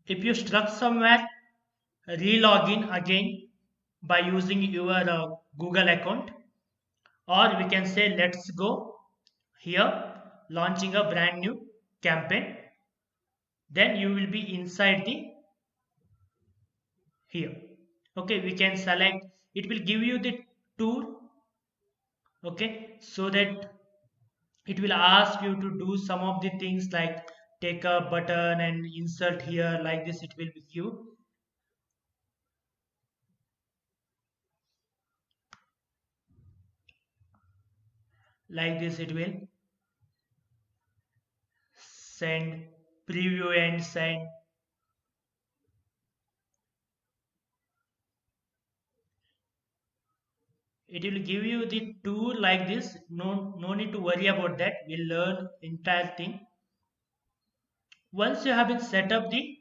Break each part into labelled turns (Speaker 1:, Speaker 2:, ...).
Speaker 1: If you struck somewhere, re-log in again by using your Google account, or we can say let's go here, launching a brand new campaign. Then you will be inside the here. Okay, we can select, it will give you the tour. Okay, so that it will ask you to do some of the things like take a button and insert here, like this it will be you, like this it will send, preview and send. It will give you the tool like this. No need to worry about that, we'll learn entire thing. Once you have been set up the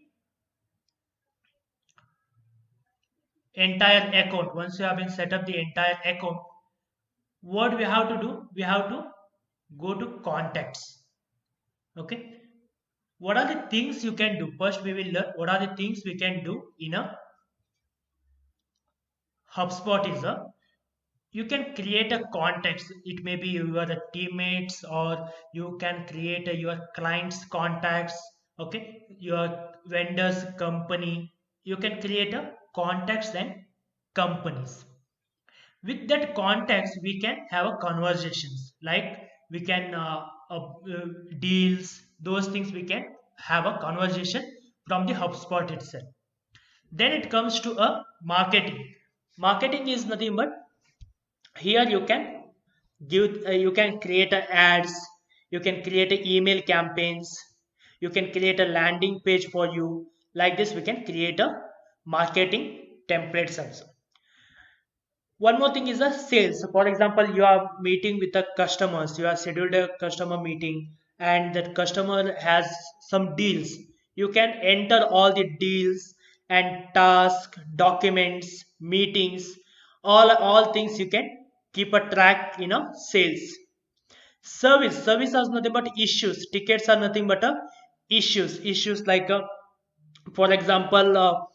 Speaker 1: entire account, once you have been set up the entire account, what we have to do, we have to go to contacts. Okay, what are the things you can do? First we will learn what are the things we can do in a HubSpot. Is a, you can create a context, it may be your teammates, or you can create your clients contacts. Okay, your vendors company, you can create a contacts and companies. With that context we can have a conversations, like we can deals, those things we can have a conversation from the HubSpot itself. Then it comes to a marketing. Marketing is nothing but, here you can give you can create a ads, you can create a email campaigns, you can create a landing page for you. Like this we can create a marketing templates also. One more thing is the sales. So for example, you are meeting with the customers, you have scheduled a customer meeting, and that customer has some deals. You can enter all the deals and task documents meetings, all things you can keep a track in a sales. Service is nothing but issues, tickets are nothing but issues like for example,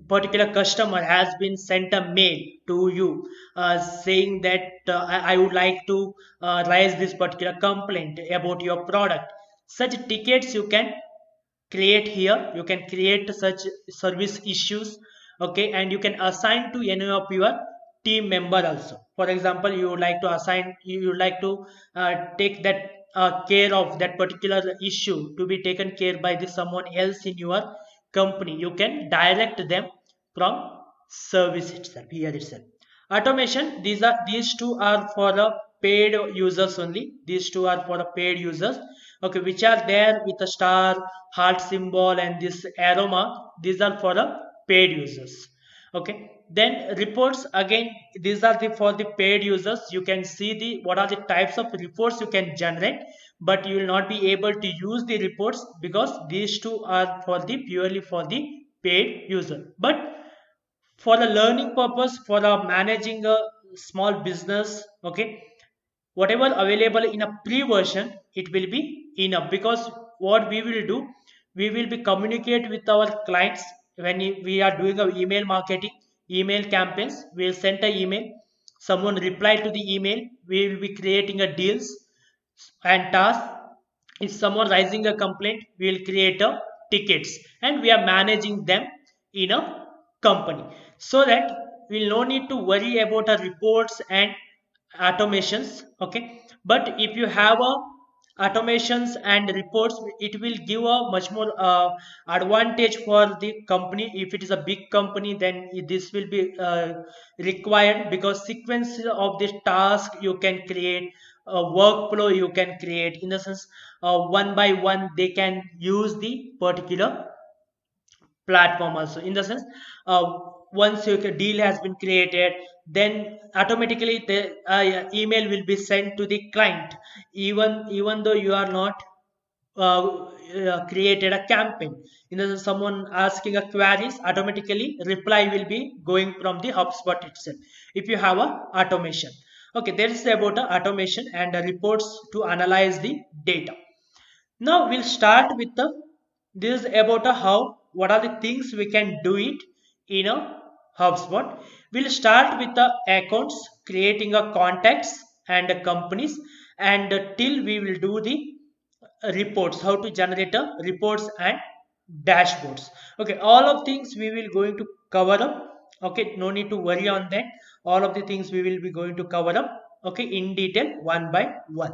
Speaker 1: particular customer has been sent a mail to you saying that I would like to raise this particular complaint about your product. Such tickets you can create here, you can create such service issues. Okay, and you can assign to any of your team member also. For example, you would like to assign, you would like to take that care of that particular issue to be taken care by the someone else in your company, you can direct them from service itself, here itself. Automation, these two are for the paid users only, these two are for the paid users. Okay, which are there with a star, heart symbol and this arrow mark, these are for the paid users. Okay, then reports, again these are the for the paid users. You can see the what are the types of reports you can generate, but you will not be able to use the reports because these two are for the purely for the paid user. But for the learning purpose, for the managing a small business, okay, whatever available in a pre version, it will be enough. Because what we will do, we will be communicate with our clients when we are doing a email marketing, email campaigns. We'll send a email, someone reply to the email, we will be creating a deals and task. If someone raising a complaint, we will create a tickets, and we are managing them in a company, so that we'll no need to worry about our reports and automations. Okay, but if you have a automations and reports, it will give a much more advantage for the company. If it is a big company, then this will be required, because sequence of this task you can create, a workflow you can create, in the sense one by one they can use the particular platform also. In the sense, once your deal has been created, then automatically the email will be sent to the client, even though you are not created a campaign. In the sense, someone asking a queries, automatically reply will be going from the HubSpot itself if you have a automation. Okay, that is about automation and reports to analyze the data. Now we'll start with the This is about a how, what are the things we can do it in a HubSpot. We'll start with the accounts, creating a contacts and a companies, and till we will do the reports, how to generate a reports and dashboards. Okay, all of things we will going to cover up. Okay, no need to worry on that. All of the things we will be going to cover up. Okay, in detail, one by one.